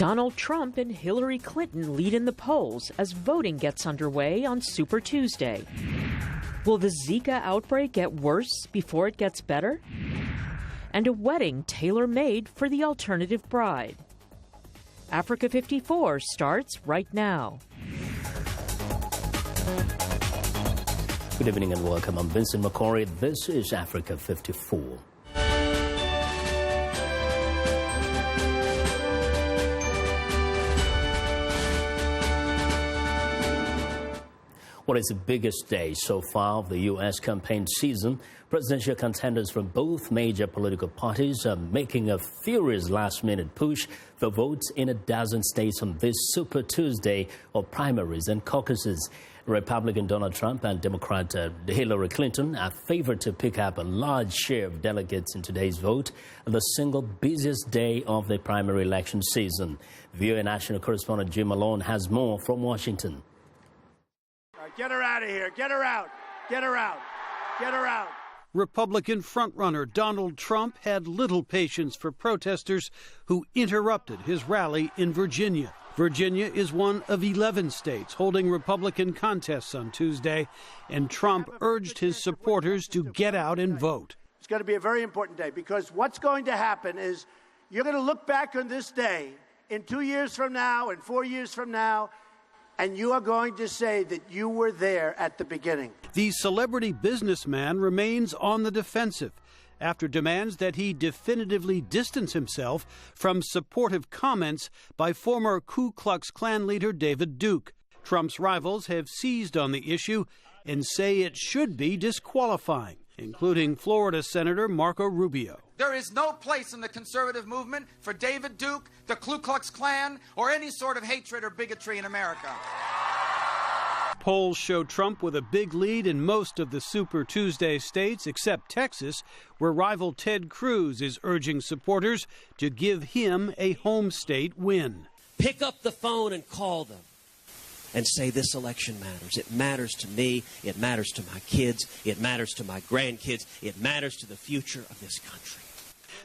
Donald Trump and Hillary Clinton lead in the polls as voting gets underway on Super Tuesday. Will the Zika outbreak get worse before it gets better? And a wedding tailor-made for the alternative bride. Africa 54 starts right now. Good evening and welcome. I'm Vincent Makori. This is Africa 54. What is the biggest day so far of the U.S. campaign season? Presidential contenders from both major political parties are making a furious last-minute push for votes in a dozen states on this Super Tuesday of primaries and caucuses. Republican Donald Trump and Democrat Hillary Clinton are favored to pick up a large share of delegates in today's vote, the single busiest day of the primary election season. VOA national correspondent Jim Malone has more from Washington. Get her out of here. Get her out. Get her out. Get her out. Republican frontrunner Donald Trump had little patience for protesters who interrupted his rally in Virginia. Virginia is one of 11 states holding Republican contests on Tuesday, and Trump urged his supporters to get out and vote. It's going to be a very important day because what's going to happen is you're going to look back on this day in 2 years from now and 4 years from now, and you are going to say that you were there at the beginning. The celebrity businessman remains on the defensive after demands that he definitively distance himself from supportive comments by former Ku Klux Klan leader David Duke. Trump's rivals have seized on the issue and say it should be disqualifying, including Florida Senator Marco Rubio. There is no place in the conservative movement for David Duke, the Ku Klux Klan, or any sort of hatred or bigotry in America. Polls show Trump with a big lead in most of the Super Tuesday states, except Texas, where rival Ted Cruz is urging supporters to give him a home state win. Pick up the phone and call them and say this election matters. It matters to me. It matters to my kids. It matters to my grandkids. It matters to the future of this country.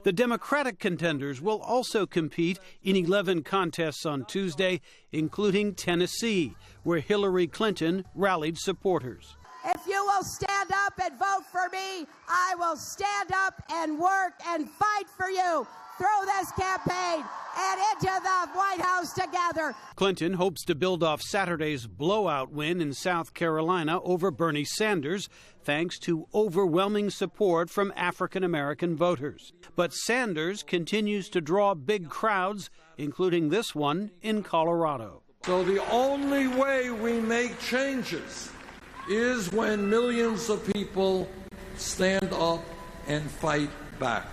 The Democratic contenders will also compete in 11 contests on Tuesday, including Tennessee, where Hillary Clinton rallied supporters. If you will stand up and vote for me, I will stand up and work and fight for you through this campaign and into the White House together. Clinton hopes to build off Saturday's blowout win in South Carolina over Bernie Sanders, thanks to overwhelming support from African-American voters. But Sanders continues to draw big crowds, including this one in Colorado. So the only way we make changes is when millions of people stand up and fight back.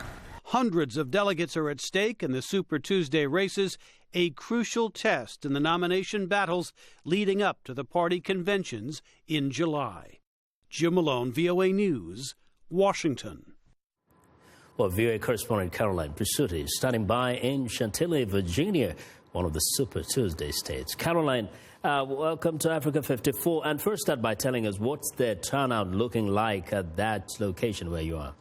Hundreds of delegates are at stake in the Super Tuesday races, a crucial test in the nomination battles leading up to the party conventions in July. Jim Malone, VOA News, Washington. Well, VOA correspondent Caroline Prisuti is standing by in Chantilly, Virginia, one of the Super Tuesday states. Caroline, welcome to Africa 54. And first start by telling us what's the turnout looking like at that location where you are.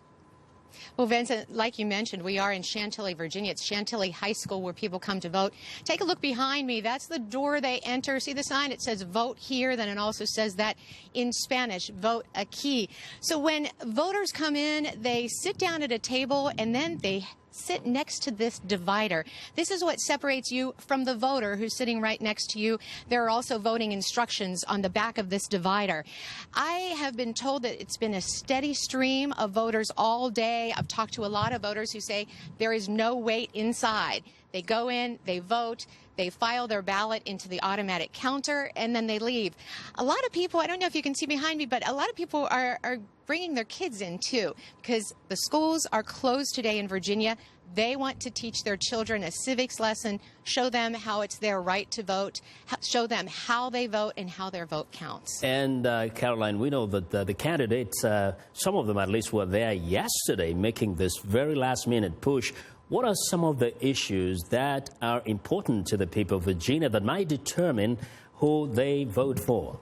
Well, Vincent, like you mentioned, we are in Chantilly, Virginia. It's Chantilly High School where people come to vote. Take a look behind me. That's the door they enter. See the sign? It says vote here. Then it also says that in Spanish, vote aquí. So when voters come in, they sit down at a table and then they sit next to this divider. This is what separates you from the voter who's sitting right next to you. There are also voting instructions on the back of this divider. I have been told that it's been a steady stream of voters all day. I've talked to a lot of voters who say there is no wait inside. They go in, they vote, they file their ballot into the automatic counter, and then they leave. A lot of people, I don't know if you can see behind me, but a lot of people are bringing their kids in, too, because the schools are closed today in Virginia. They want to teach their children a civics lesson, show them how it's their right to vote, show them how they vote and how their vote counts. And, Caroline, we know that the candidates, some of them at least, were there yesterday making this very last-minute push. What are some of the issues that are important to the people of Virginia that might determine who they vote for?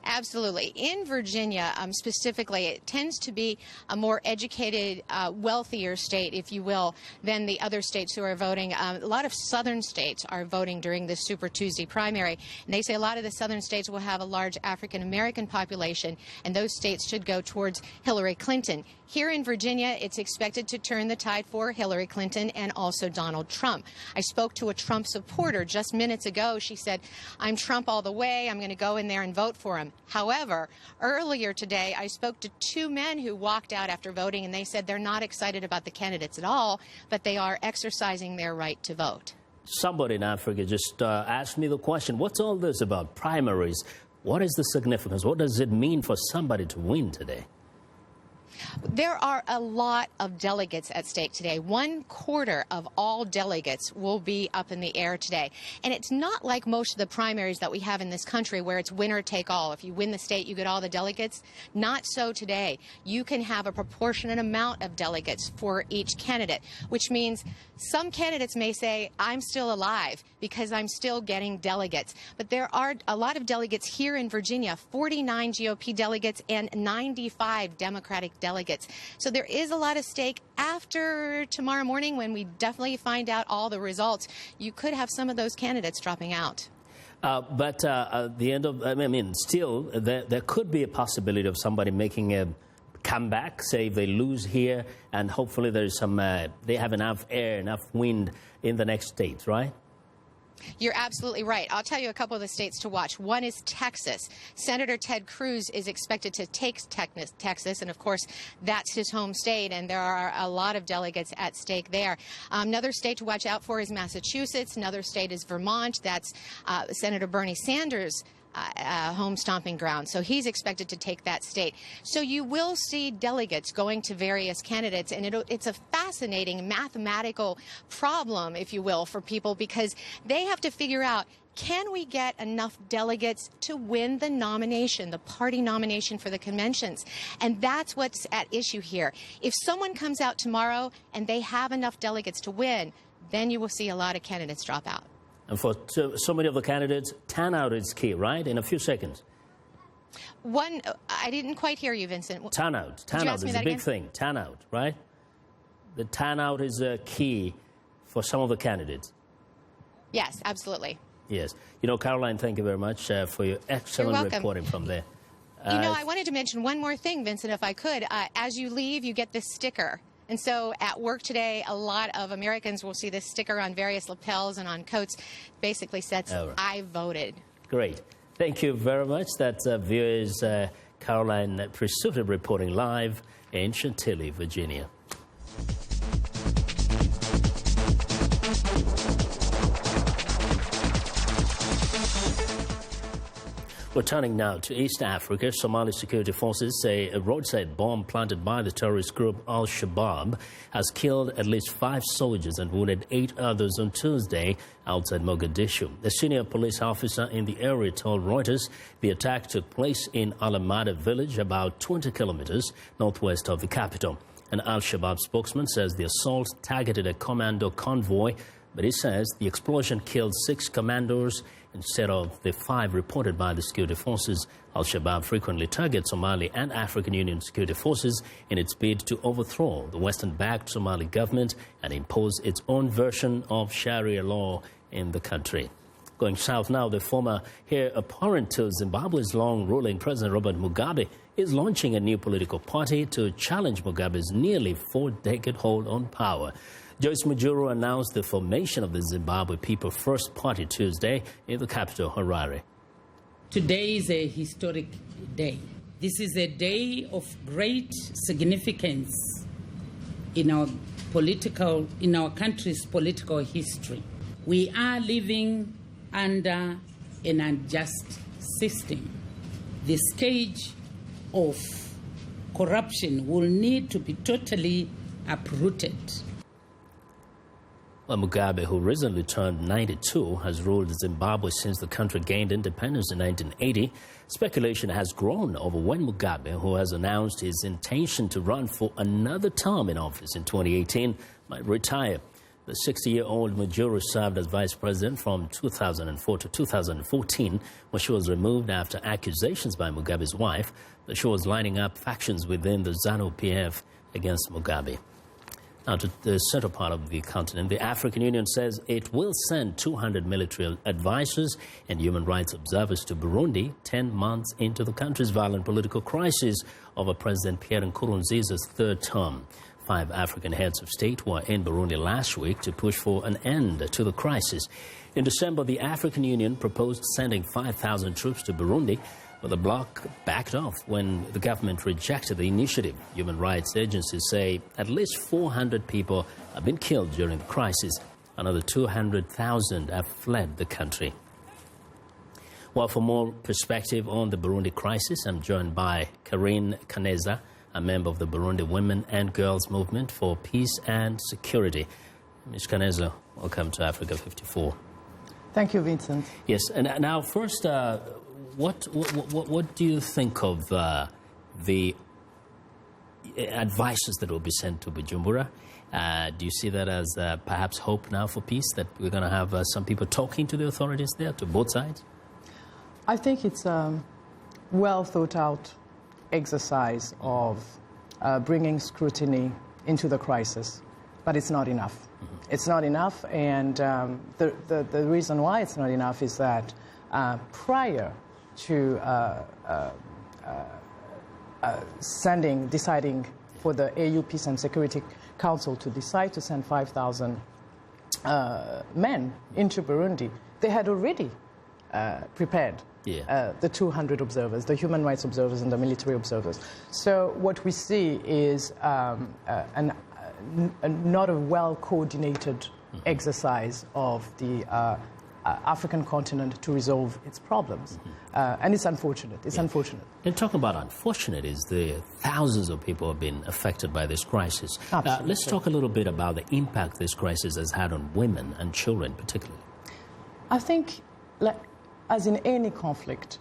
Absolutely. In Virginia, specifically, it tends to be a more educated, wealthier state, if you will, than the other states who are voting. A lot of southern states are voting during this Super Tuesday primary, and they say a lot of the southern states will have a large African-American population, and those states should go towards Hillary Clinton. Here in Virginia, it's expected to turn the tide for Hillary Clinton and also Donald Trump. I spoke to a Trump supporter just minutes ago. She said, "I'm Trump all the way. I'm going to go in there and vote for him." However, earlier today, I spoke to two men who walked out after voting, and they said they're not excited about the candidates at all, but they are exercising their right to vote. Somebody in Africa just asked me the question, what's all this about primaries? What is the significance? What does it mean for somebody to win today? There are a lot of delegates at stake today. 1/4 of all delegates will be up in the air today. And it's not like most of the primaries that we have in this country where it's winner take all. If you win the state, you get all the delegates. Not so today. You can have a proportionate amount of delegates for each candidate, which means some candidates may say, "I'm still alive because I'm still getting delegates." But there are a lot of delegates here in Virginia, 49 GOP delegates and 95 Democratic delegates. So there is a lot at stake. After tomorrow morning, when we definitely find out all the results, you could have some of those candidates dropping out. But at the end of, still, there could be a possibility of somebody making a comeback, say if they lose here, and hopefully there's some, they have enough air, enough wind in the next states, right? You're absolutely right. I'll tell you a couple of the states to watch. One is Texas. Senator Ted Cruz is expected to take Texas, and of course, that's his home state, and there are a lot of delegates at stake there. Another state to watch out for is Massachusetts. Another state is Vermont. That's Senator Bernie Sanders' home stomping ground. So he's expected to take that state. So you will see delegates going to various candidates, and it's a fascinating mathematical problem, if you will, for people, because they have to figure out, can we get enough delegates to win the nomination, the party nomination for the conventions? And that's what's at issue here. If someone comes out tomorrow and they have enough delegates to win, then you will see a lot of candidates drop out. And for so many of the candidates, turnout is key, right? In a few seconds. I didn't quite hear you, Vincent. Turnout is a big thing. Turnout, right? The turnout is a key for some of the candidates. Yes, absolutely. Yes. You know, Caroline, thank you very much for your excellent reporting from there. I wanted to mention one more thing, Vincent, if I could. As you leave, you get this sticker. And so at work today, a lot of Americans will see this sticker on various lapels and on coats. Basically says, right, "I voted." Great. Thank you very much. That's viewers Caroline Prisuta reporting live in Chantilly, Virginia. We're turning now to East Africa. Somali security forces say a roadside bomb planted by the terrorist group Al-Shabaab has killed at least 5 soldiers and wounded 8 others on Tuesday outside Mogadishu. A senior police officer in the area told Reuters the attack took place in Alamada village, about 20 kilometers northwest of the capital. An Al-Shabaab spokesman says the assault targeted a commando convoy, but he says the explosion killed 6 commandos instead of the 5 reported by the security forces. Al-Shabaab frequently targets Somali and African Union security forces in its bid to overthrow the Western-backed Somali government and impose its own version of Sharia law in the country. Going south now, the former heir apparent to Zimbabwe's long-ruling President Robert Mugabe is launching a new political party to challenge Mugabe's nearly 4-decade hold on power. Joyce Mujuru announced the formation of the Zimbabwe People First Party Tuesday in the capital, Harare. Today is a historic day. This is a day of great significance in our country's political history. We are living under an unjust system. The stage of corruption will need to be totally uprooted. Well, Mugabe, who recently turned 92, has ruled Zimbabwe since the country gained independence in 1980. Speculation has grown over when Mugabe, who has announced his intention to run for another term in office in 2018, might retire. The 60-year-old Makori served as vice president from 2004 to 2014 when she was removed after accusations by Mugabe's wife that she was lining up factions within the ZANU-PF against Mugabe. Now to the central part of the continent, the African Union says it will send 200 military advisors and human rights observers to Burundi 10 months into the country's violent political crisis over President Pierre Nkurunziza's third term. 5 African heads of state were in Burundi last week to push for an end to the crisis. In December, the African Union proposed sending 5,000 troops to Burundi, but the bloc backed off when the government rejected the initiative. Human rights agencies say at least 400 people have been killed during the crisis. Another 200,000 have fled the country. Well, for more perspective on the Burundi crisis, I'm joined by Karine Kaneza, a member of the Burundi Women and Girls Movement for Peace and Security. Ms. Kaneza, welcome to Africa 54. Thank you, Vincent. Yes, and now first, what do you think of the advices that will be sent to Bujumbura? Do you see that as perhaps hope now for peace, that we're going to have some people talking to the authorities there, to both sides? I think it's a well thought out exercise of bringing scrutiny into the crisis, but it's not enough. Mm-hmm. It's not enough, and the reason why it's not enough is that prior to deciding for the AU Peace and Security Council to decide to send 5,000 men into Burundi, they had already prepared the 200 observers, the human rights observers and the military observers. So what we see is not a well-coordinated exercise of the African continent to resolve its problems. And it's unfortunate. It's unfortunate. And talk about unfortunate is the thousands of people have been affected by this crisis. Let's talk a little bit about the impact this crisis has had on women and children particularly. I think, as in any conflict,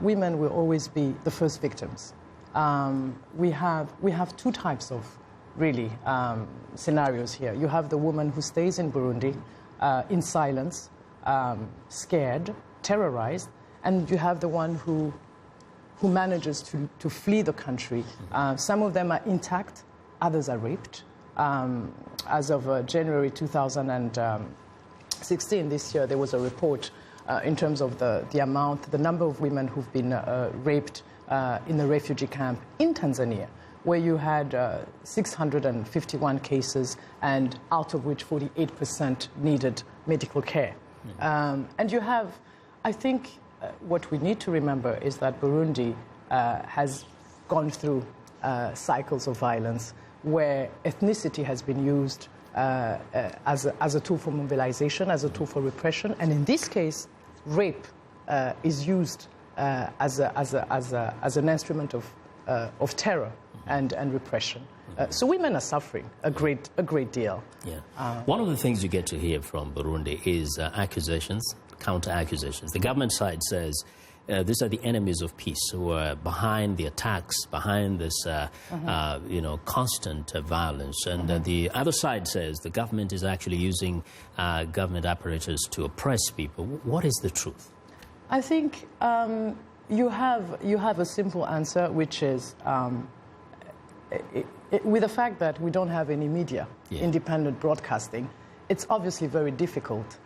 women will always be the first victims. We have 2 types of really scenarios here. You have the woman who stays in Burundi in silence, scared, terrorized, and you have the one who manages to flee the country. Some of them are intact, others are raped. As of January 2016, this year, there was a report in terms of the number of women who've been raped in the refugee camp in Tanzania, where you had 651 cases, and out of which 48% needed medical care. And you have, I think, what we need to remember is that Burundi has gone through cycles of violence where ethnicity has been used as a tool for mobilization, as a tool for repression, and in this case, rape is used as an instrument of terror and repression. So women are suffering a great deal. Yeah. One of the things you get to hear from Burundi is accusations, counter-accusations. The government side says these are the enemies of peace who are behind the attacks, behind this constant violence. And the other side says the government is actually using government apparatus to oppress people. What is the truth? I think you have a simple answer, which is with the fact that we don't have any media, independent broadcasting, it's obviously very difficult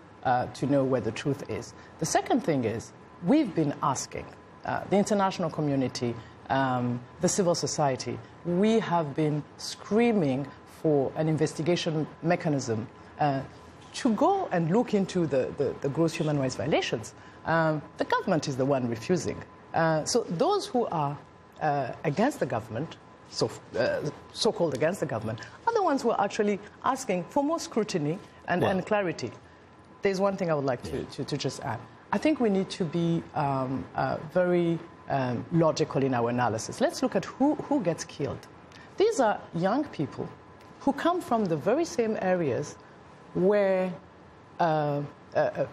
to know where the truth is. The second thing is, we've been asking the international community, the civil society, we have been screaming for an investigation mechanism to go and look into the gross human rights violations. The government is the one refusing. So those who are against the government, so-called against the government, are the ones who are actually asking for more scrutiny and clarity. There's one thing I would like to just add. I think we need to be very logical in our analysis. Let's look at who gets killed. These are young people who come from the very same areas where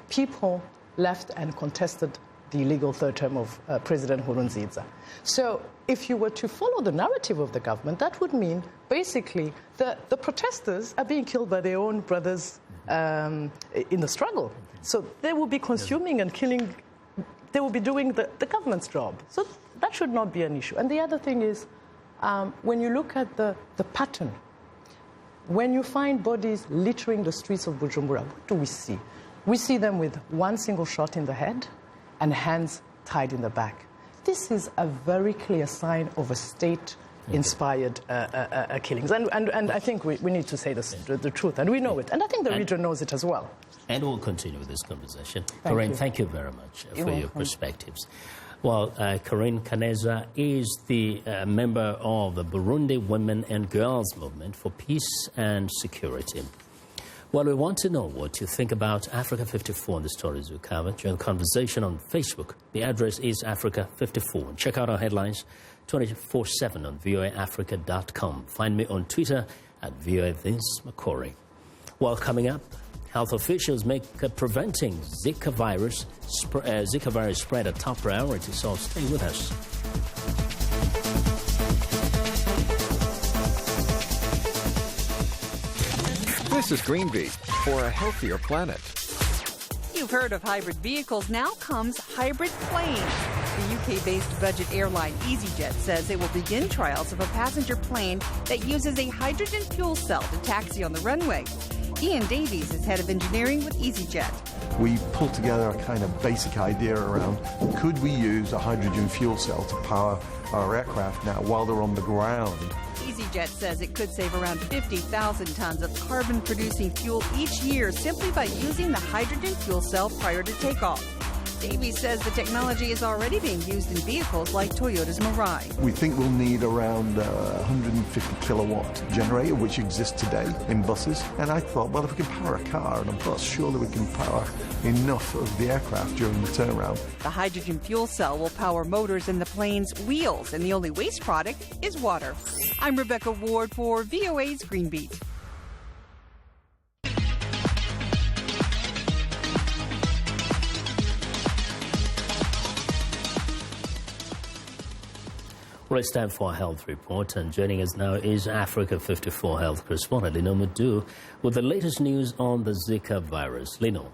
people left and contested the illegal third term of President Nkurunziza. So if you were to follow the narrative of the government, that would mean basically the protesters are being killed by their own brothers in the struggle. So they will be consuming and killing. They will be doing the government's job. So that should not be an issue. And the other thing is, when you look at the pattern, when you find bodies littering the streets of Bujumbura, what do we see? We see them with one single shot in the head and hands tied in the back. This is a very clear sign of a state-inspired killings. And I think we need to say the truth, and we know it. And I think the region knows it as well. And we'll continue with this conversation. Corinne, thank you very much for your perspectives. Well, Corinne Kaneza is the member of the Burundi Women and Girls Movement for Peace and Security. Well, we want to know what you think about Africa 54 and the stories we covered during the conversation on Facebook. The address is Africa54. Check out our headlines 24/7 on voaafrica.com. Find me on Twitter at VOA Vince Makori. Well, coming up, health officials make preventing Zika virus spread a top priority, so stay with us. This is Greenbeat for a healthier planet. You've heard of hybrid vehicles. Now comes hybrid planes. The UK-based budget airline Easyjet says it will begin trials of a passenger plane that uses a hydrogen fuel cell to taxi on the runway. Ian Davies is head of engineering with Easyjet. We pulled together a kind of basic idea around, could we use a hydrogen fuel cell to power our aircraft now while they're on the ground? Easyjet says it could save around 50,000 tons of carbon-producing fuel each year simply by using the hydrogen fuel cell prior to takeoff. Davies says the technology is already being used in vehicles like Toyota's Mirai. We think we'll need around 150 kilowatt generator, which exists today in buses. And I thought, well, if we can power a car and a bus, surely we can power enough of the aircraft during the turnaround. The hydrogen fuel cell will power motors in the plane's wheels, and the only waste product is water. I'm Rebecca Ward for VOA's Greenbeat. Well, it's time for our health report, and joining us now is Africa 54 health correspondent Lino Madu with the latest news on the Zika virus. Lino.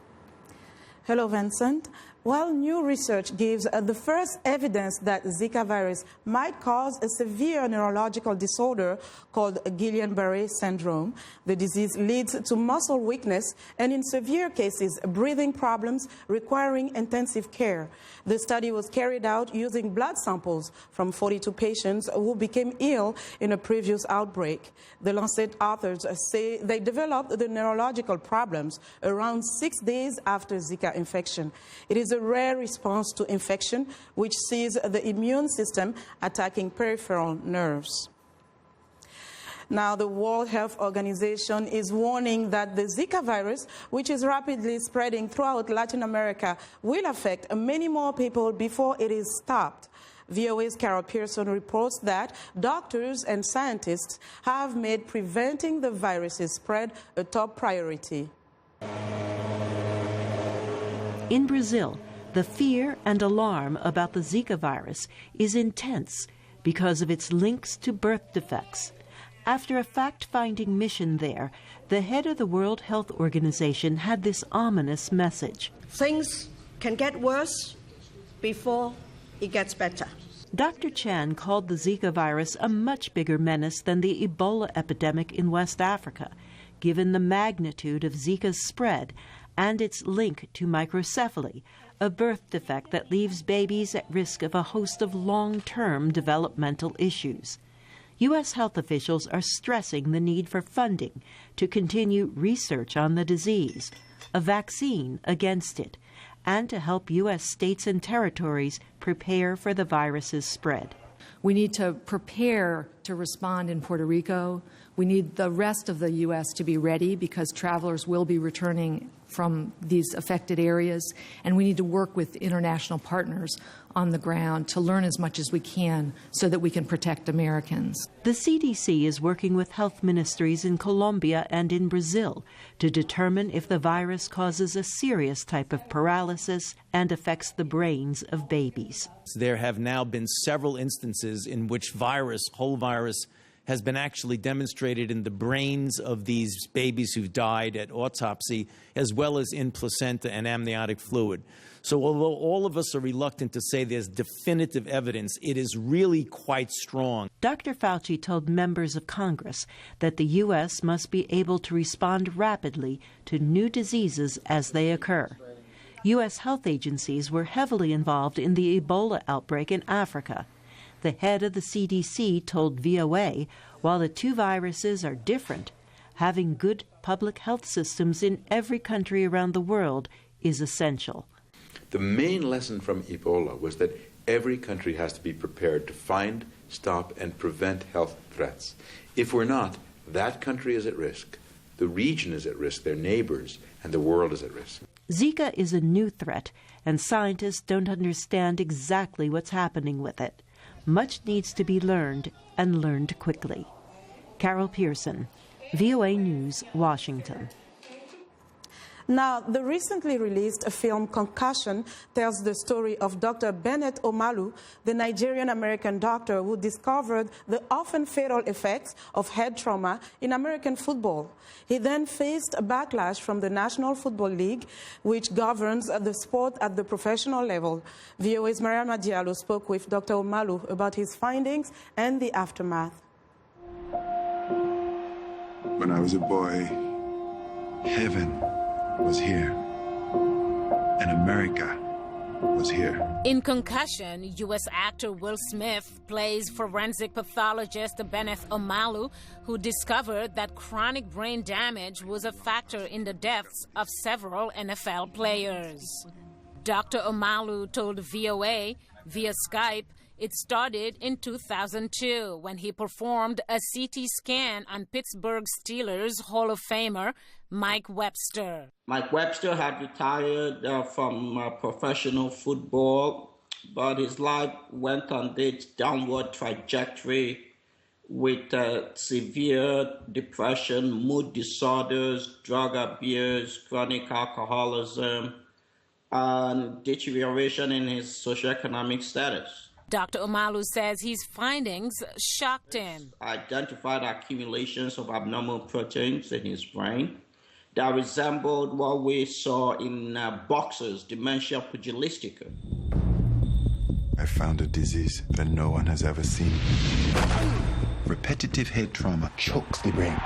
Hello, Vincent. Well, new research gives the first evidence that Zika virus might cause a severe neurological disorder called Guillain-Barré syndrome. The disease leads to muscle weakness and, in severe cases, breathing problems requiring intensive care. The study was carried out using blood samples from 42 patients who became ill in a previous outbreak. The Lancet authors say they developed the neurological problems around 6 days after Zika infection. It is a rare response to infection, which sees the immune system attacking peripheral nerves. Now, the World Health Organization is warning that the Zika virus, which is rapidly spreading throughout Latin America, will affect many more people before it is stopped. VOA's Carol Pearson reports that doctors and scientists have made preventing the virus's spread a top priority. In Brazil, the fear and alarm about the Zika virus is intense because of its links to birth defects. After a fact-finding mission there, the head of the World Health Organization had this ominous message. Things can get worse before it gets better. Dr. Chan called the Zika virus a much bigger menace than the Ebola epidemic in West Africa, given the magnitude of Zika's spread and its link to microcephaly, a birth defect that leaves babies at risk of a host of long-term developmental issues. U.S. health officials are stressing the need for funding to continue research on the disease, a vaccine against it, and to help U.S. states and territories prepare for the virus's spread. We need to prepare to respond in Puerto Rico. We need the rest of the U.S. to be ready because travelers will be returning from these affected areas, and we need to work with international partners on the ground to learn as much as we can so that we can protect Americans. The CDC is working with health ministries in Colombia and in Brazil to determine if the virus causes a serious type of paralysis and affects the brains of babies. There have now been several instances in which whole virus, has been actually demonstrated in the brains of these babies who've died at autopsy, as well as in placenta and amniotic fluid. So although all of us are reluctant to say there's definitive evidence, it is really quite strong. Dr. Fauci told members of Congress that the U.S. must be able to respond rapidly to new diseases as they occur. U.S. health agencies were heavily involved in the Ebola outbreak in Africa. The head of the CDC told VOA, while the two viruses are different, having good public health systems in every country around the world is essential. The main lesson from Ebola was that every country has to be prepared to find, stop, and prevent health threats. If we're not, that country is at risk, the region is at risk, their neighbors, and the world is at risk. Zika is a new threat, and scientists don't understand exactly what's happening with it. Much needs to be learned, and learned quickly. Carol Pearson, VOA News, Washington. Now, the recently released film Concussion tells the story of Dr. Bennett Omalu, the Nigerian-American doctor who discovered the often fatal effects of head trauma in American football. He then faced a backlash from the National Football League, which governs the sport at the professional level. VOA's Mariama Diallo spoke with Dr. Omalu about his findings and the aftermath. When I was a boy, heaven was here, and America was here. In Concussion, U.S. actor Will Smith plays forensic pathologist Bennett Omalu, who discovered that chronic brain damage was a factor in the deaths of several NFL players. Dr. Omalu told VOA via Skype it started in 2002 when he performed a CT scan on Pittsburgh Steelers Hall of Famer Mike Webster. Mike Webster had retired from professional football, but his life went on this downward trajectory with severe depression, mood disorders, drug abuse, chronic alcoholism, and deterioration in his socioeconomic status. Dr. Omalu says his findings shocked him. Identified accumulations of abnormal proteins in his brain that resembled what we saw in boxers' dementia pugilistica. I found a disease that no one has ever seen. Repetitive head trauma chokes the brain.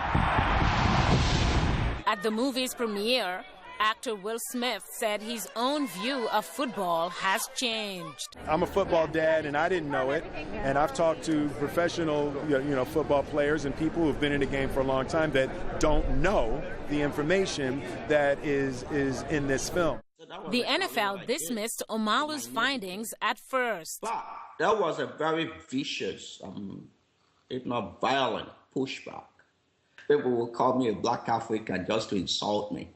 At the movie's premiere, actor Will Smith said his own view of football has changed. I'm a football dad, and I didn't know it. And I've talked to professional, football players and people who've been in the game for a long time that don't know the information that is in this film. The NFL dismissed Omalu's findings at first. But that was a very vicious, if not violent, pushback. People will call me a black African just to insult me.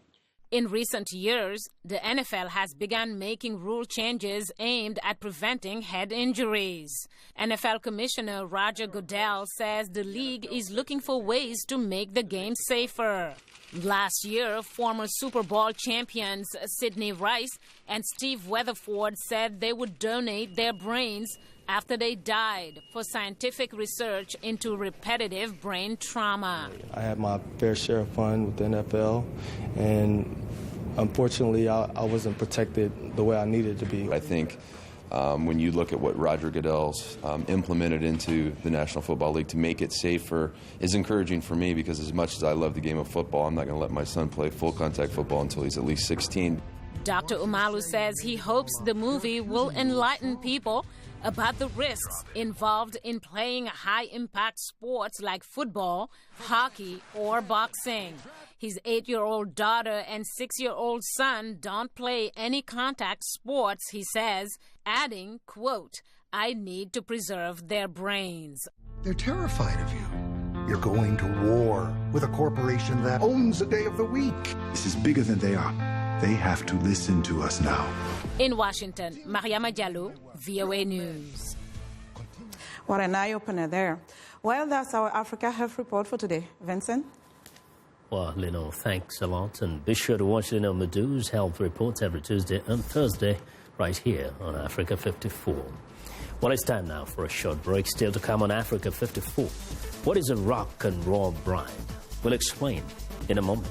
In recent years, the NFL has begun making rule changes aimed at preventing head injuries. NFL Commissioner Roger Goodell says the league is looking for ways to make the game safer. Last year, former Super Bowl champions Sidney Rice and Steve Weatherford said they would donate their brains after they died for scientific research into repetitive brain trauma. I had my fair share of fun with the NFL, and unfortunately, I wasn't protected the way I needed to be. I think when you look at what Roger Goodell's implemented into the National Football League to make it safer is encouraging for me, because as much as I love the game of football, I'm not going to let my son play full contact football until he's at least 16. Dr. Omalu says he hopes the movie will enlighten people about the risks involved in playing high-impact sports like football, hockey, or boxing. His 8-year-old daughter and 6-year-old son don't play any contact sports, he says, adding, quote, "I need to preserve their brains." They're terrified of you. You're going to war with a corporation that owns a day of the week. This is bigger than they are. They have to listen to us now. In Washington, Mariama Diallo, VOA News. What an eye-opener there. Well, that's our Africa Health Report for today. Vincent? Well, Lino, thanks a lot. And be sure to watch Lino Madu's Health Reports every Tuesday and Thursday right here on Africa 54. Well, it's time now for a short break. Still to come on Africa 54. What is a rock and roll bride? We'll explain in a moment.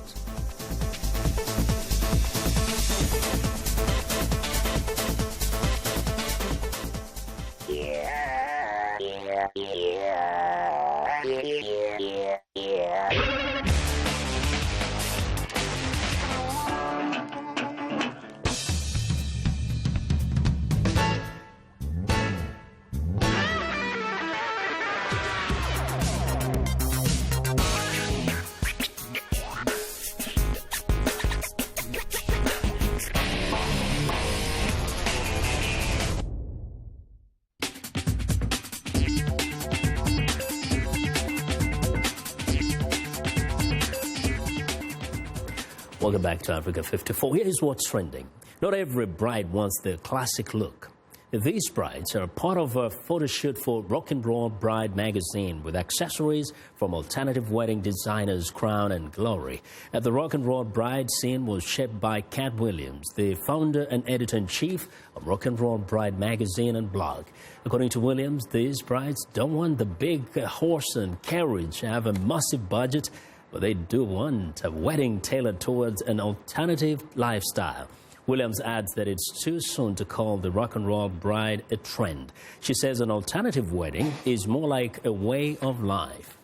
Welcome back to Africa 54. Here's what's trending. Not every bride wants the classic look. These brides are part of a photo shoot for Rock and Roll Bride magazine with accessories from alternative wedding designers Crown and Glory. The Rock and Roll Bride scene was shaped by Cat Williams, the founder and editor-in-chief of Rock and Roll Bride magazine and blog. According to Williams, these brides don't want the big horse and carriage, have a massive budget, but they do want a wedding tailored towards an alternative lifestyle. Williams adds that it's too soon to call the rock and roll bride a trend. She says an alternative wedding is more like a way of life.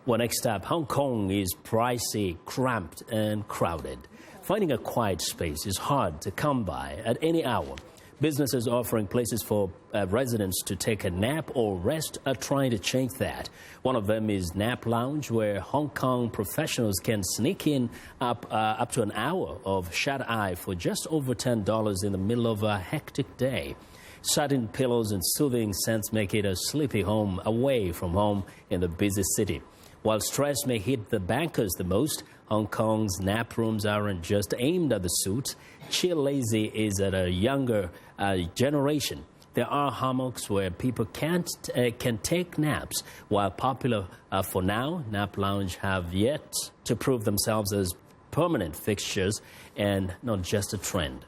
Well, next up, Hong Kong is pricey, cramped, and crowded. Finding a quiet space is hard to come by at any hour. Businesses offering places for residents to take a nap or rest are trying to change that. One of them is Nap Lounge, where Hong Kong professionals can sneak in up to an hour of shut-eye for just over $10 in the middle of a hectic day. Satin pillows and soothing scents make it a sleepy home away from home in the busy city. While stress may hit the bankers the most, Hong Kong's nap rooms aren't just aimed at the suits. Chill Lazy is at a younger generation. There are hammocks where people can take naps. While popular for now, Nap Lounge have yet to prove themselves as permanent fixtures and not just a trend.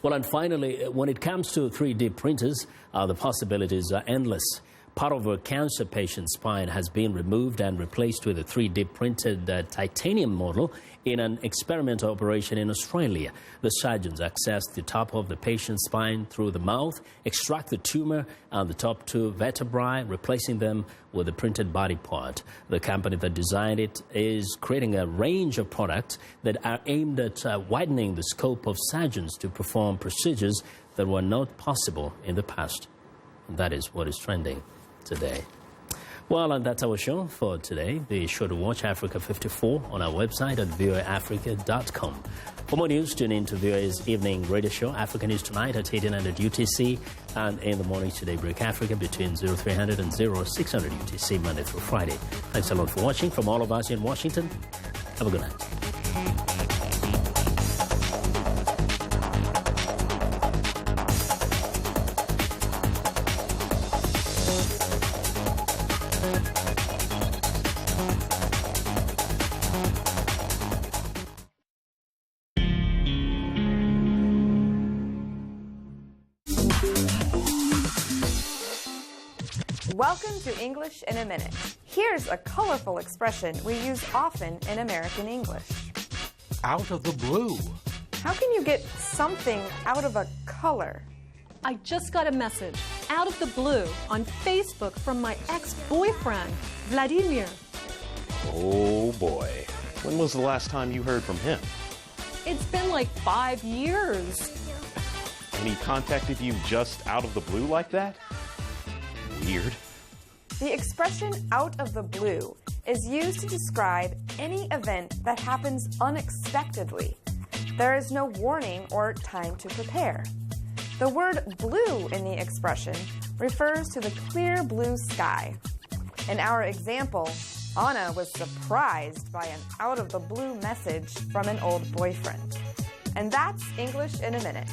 Well, and finally, when it comes to 3D printers, the possibilities are endless. Part of a cancer patient's spine has been removed and replaced with a 3D printed titanium model in an experimental operation in Australia. The surgeons access the top of the patient's spine through the mouth, extract the tumor and the top two vertebrae, replacing them with a printed body part. The company that designed it is creating a range of products that are aimed at widening the scope of surgeons to perform procedures that were not possible in the past. And that is what is trending today. Well, and that's our show for today. Be sure to watch Africa 54 on our website at voaafrica.com. For more news, tune in to VOA's evening radio show, Africa News Tonight at 1800 UTC, and in the morning today, Break Africa between 0300 and 0600 UTC, Monday through Friday. Thanks a lot for watching. From all of us in Washington, have a good night. Welcome to English in a Minute. Here's a colorful expression we use often in American English. Out of the blue. How can you get something out of a color? I just got a message out of the blue on Facebook from my ex-boyfriend, Vladimir. Oh boy. When was the last time you heard from him? It's been like 5 years. And he contacted you just out of the blue like that? Weird. The expression out of the blue is used to describe any event that happens unexpectedly. There is no warning or time to prepare. The word blue in the expression refers to the clear blue sky. In our example, Anna was surprised by an out-of-the-blue message from an old boyfriend. And that's English in a Minute.